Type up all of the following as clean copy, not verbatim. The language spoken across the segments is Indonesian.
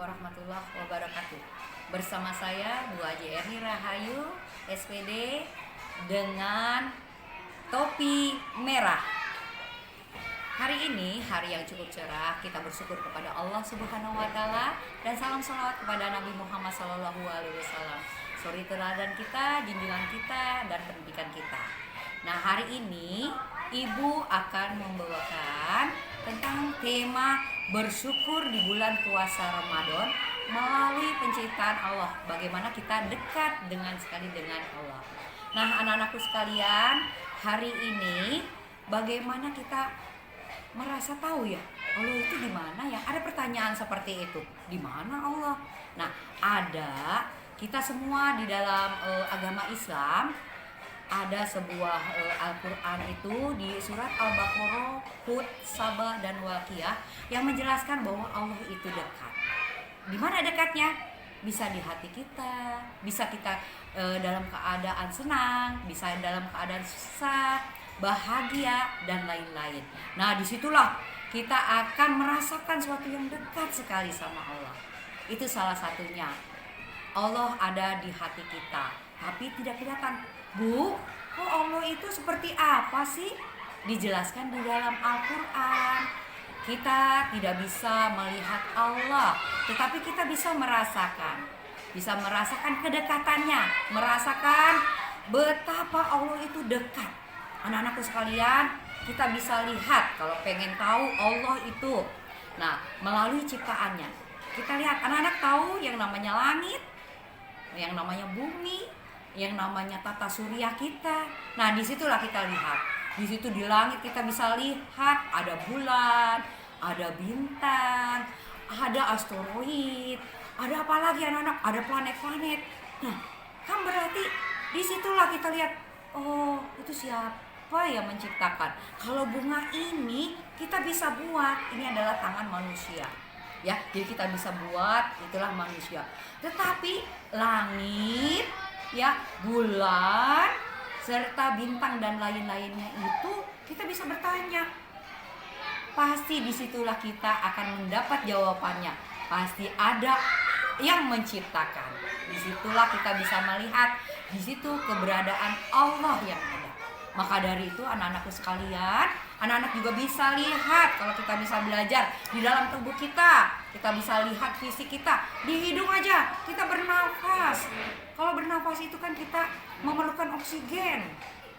warahmatullahi wabarakatuh. Bersama saya Bu Haji Erni Rahayu, SPD, dengan topi merah. Hari ini hari yang cukup cerah, kita bersyukur kepada Allah Subhanahu wa taala dan salam salawat kepada Nabi Muhammad SAW. Suri teladan kita, junjungan kita, dan pendidikan kita. Nah, hari ini Ibu akan membawakan tentang tema bersyukur di bulan puasa Ramadan melalui penciptaan Allah. Bagaimana kita dekat dengan Allah. Nah, anak-anakku sekalian, hari ini bagaimana kita merasa tahu ya Allah itu di mana ya? Ada pertanyaan seperti itu. Di mana Allah? Nah, ada. Kita semua di dalam agama Islam ada sebuah Al-Quran itu di surat Al-Baqarah, Hud, Sabah, dan Waqiah yang menjelaskan bahwa Allah itu dekat. Di mana dekatnya? Bisa di hati kita, bisa kita dalam keadaan senang, bisa dalam keadaan susah, bahagia, dan lain-lain. Nah, disitulah kita akan merasakan sesuatu yang dekat sekali sama Allah. Itu salah satunya. Allah ada di hati kita, tapi tidak kelihatan. Bu, kok Allah itu seperti apa sih? Dijelaskan di dalam Al-Quran. Kita tidak bisa melihat Allah, tetapi kita bisa merasakan. Bisa merasakan kedekatannya, merasakan betapa Allah itu dekat. Anak-anakku sekalian, kita bisa lihat kalau pengen tahu Allah itu. Nah, melalui ciptaannya. Kita lihat, anak-anak tahu yang namanya langit, yang namanya bumi, yang namanya tata surya kita. Nah, disitulah kita lihat. Di situ di langit kita bisa lihat ada bulan, ada bintang, ada asteroid, ada apa lagi anak-anak? Ada planet-planet. Nah, kan berarti disitulah kita lihat, oh itu siapa yang menciptakan? Kalau bunga ini kita bisa buat, ini adalah tangan manusia. Ya, jadi kita bisa buat, itulah manusia. Tetapi langit, ya, bulan, serta bintang dan lain-lainnya itu kita bisa bertanya. Pasti disitulah kita akan mendapat jawabannya. Pasti ada yang menciptakan. Disitulah kita bisa melihat, disitu keberadaan Allah yang ada. Maka dari itu anak-anakku sekalian, anak-anak juga bisa lihat kalau kita bisa belajar di dalam tubuh kita. Kita bisa lihat fisik kita. Di hidung aja kita bernafas. Kalau bernafas itu kan kita memerlukan oksigen.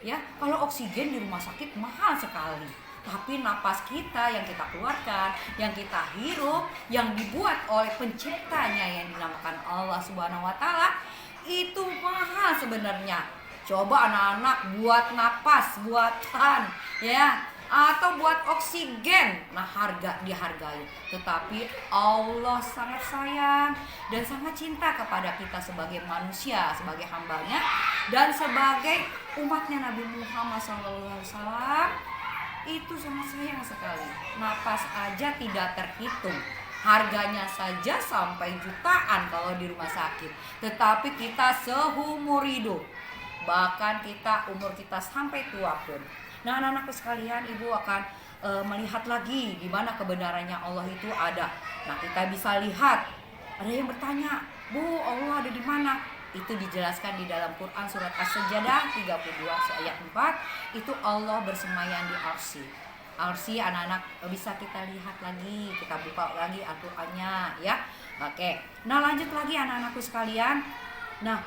Ya, kalau oksigen di rumah sakit mahal sekali. Tapi napas kita yang kita keluarkan, yang kita hirup, yang dibuat oleh penciptanya yang dinamakan Allah Subhanahu wa taala, itu mahal sebenarnya. Coba anak-anak buat napas buatan, ya, atau buat oksigen. Nah, harga dihargai. Tetapi Allah sangat sayang dan sangat cinta kepada kita sebagai manusia, sebagai hambanya, dan sebagai umatnya Nabi Muhammad SAW. Itu sangat sayang sekali. Napas aja tidak terhitung. Harganya saja sampai jutaan kalau di rumah sakit. Tetapi kita seumur hidup. Bahkan kita umur kita sampai tua pun. Nah, anak-anakku sekalian, Ibu akan melihat lagi di mana kebenarannya Allah itu ada. Nah, kita bisa lihat. Ada yang bertanya, Bu, Allah ada di mana? Itu dijelaskan di dalam Quran surat As-Sajdah 32 ayat 4. Itu Allah bersemayam di Arsy. Arsy anak-anak bisa kita lihat lagi. Kita buka lagi Al-Qur'annya, ya. Oke. Nah, lanjut lagi anak-anakku sekalian. Nah,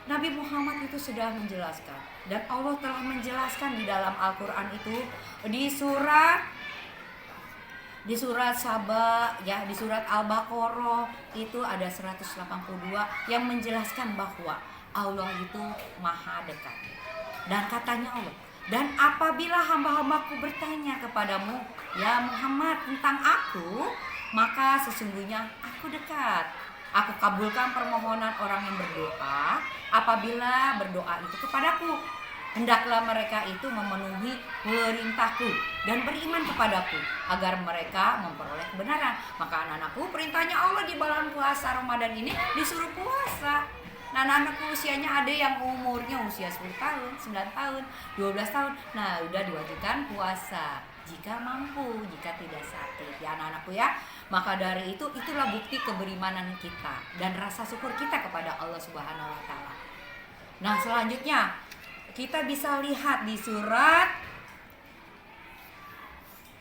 Nabi Muhammad itu sudah menjelaskan. Dan Allah telah menjelaskan di dalam Al-Quran itu di surat Sabah, ya, di surat Al-Baqarah itu ada 182 yang menjelaskan bahwa Allah itu maha dekat. Dan katanya Allah, dan apabila hamba-hambaku bertanya kepadamu, ya Muhammad, tentang aku, maka sesungguhnya aku dekat. Aku kabulkan permohonan orang yang berdoa apabila berdoa itu kepadaku. Hendaklah mereka itu memenuhi perintahku dan beriman kepadaku agar mereka memperoleh kebenaran. Maka anak-anakku, perintahnya Allah di bulan puasa Ramadan ini disuruh puasa. Nah, anak-anakku usianya ada yang umurnya usia 10 tahun, 9 tahun, 12 tahun. Nah, udah diwajibkan puasa jika mampu, jika tidak sakit. Ya anak-anakku ya. Maka dari itu, itulah bukti keberimanan kita dan rasa syukur kita kepada Allah Subhanahu wa taala. Nah, selanjutnya kita bisa lihat di surat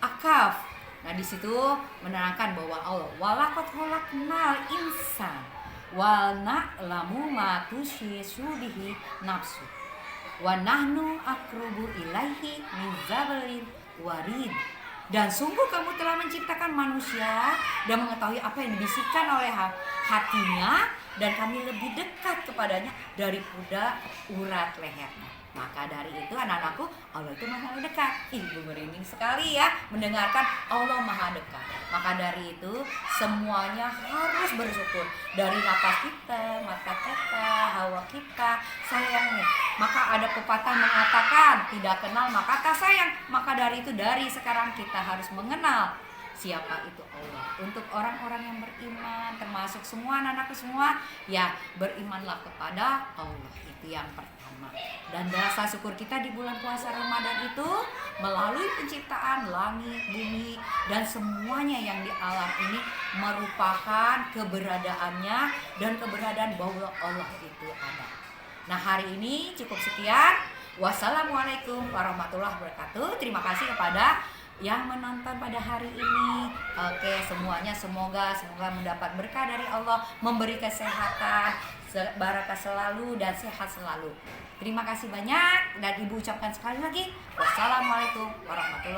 Akaf. Nah, di situ menerangkan bahwa Allah walaqad khalaqnal insan wa na'lamu ma tushisu bihi nafsu wa nahnu aqrabu ilaihi min zabalin warid. Dan sungguh kamu telah menciptakan manusia dan mengetahui apa yang dibisikkan oleh hatinya, dan kami lebih dekat kepadanya daripada urat lehernya. Maka dari itu anak-anakku, Allah itu maha dekat. Ibu merinding sekali ya mendengarkan Allah maha dekat. Maka dari itu semuanya harus bersyukur. Dari napas kita, mata kita, hawa kita, sayang nih. Maka ada pepatah mengatakan tidak kenal maka tak sayang. Maka dari itu dari sekarang kita harus mengenal siapa itu Allah. Untuk orang-orang yang beriman, termasuk semua anak-anakku semua, ya berimanlah kepada Allah. Itu yang pertama. Dan rasa syukur kita di bulan puasa Ramadan itu melalui penciptaan langit, bumi, dan semuanya yang di alam ini merupakan keberadaannya dan keberadaan bahwa Allah itu ada. Nah, hari ini cukup sekian. Wassalamualaikum warahmatullahi wabarakatuh. Terima kasih kepada yang menonton pada hari ini. Oke, semuanya semoga mendapat berkah dari Allah, memberi kesehatan, barakah selalu dan sehat selalu. Terima kasih banyak dan Ibu ucapkan sekali lagi wassalamualaikum warahmatullahi wabarakatuh.